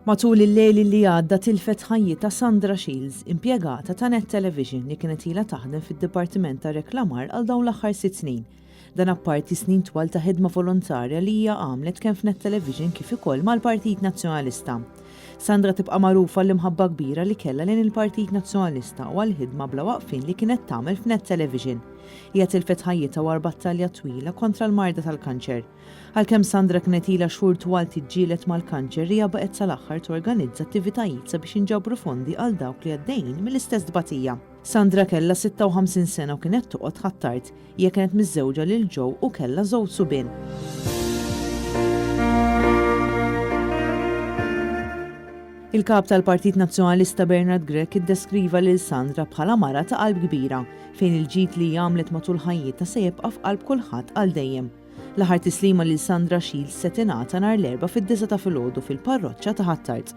Matul il-lejl li għadda tilfet ħajjita Sandra Shields, impjegata ta' Net Television li kienet ilha taħdem fid-Dipartiment ta' Reklamar għal dawn l-aħħar 6 snin. Dan apparti snin twal ta' ħidma volontarja li hija għamlet kemm f'Net Television kif ukoll mal-Partit Nazzjonalista. Sandra tibqa' magħrufa l-imħabba kbira li kellha lejn il-Partit Nazzjonalista u għall-ħidma bla waqfin li kienet tagħmel f'Net Television. Hija tilfet ħajjitha wara battalja twila kontra l-marda tal-kanċer. Għalkemm Sandra kienet ilha xhur twal tiġġieled mal-kanċer hija baqgħet sal-aħħar torganizza attivitajiet sabiex inġabru fondi għal dawk li għaddejjin mill-istess tbatija. Sandra kellha 56 sena u kienet toqgħod ħattart, hija kienet miżżewġa lil Joe u kellha żewġ subien. Il-kap tal-Partit Nazzjonalista Bernard Grech iddeskriva lil Sandra bħala mara ta' qalb kbira, fejn il-ġid li għamlet matul ħajjitha se jibqa' f'qalb kulħadd għal dejjem. L-aħħar tislima lil Sandra Shields se tingħata nhar l-erba' fid-9 ta' filgħodu fil-parroċċja ta' Ħattart.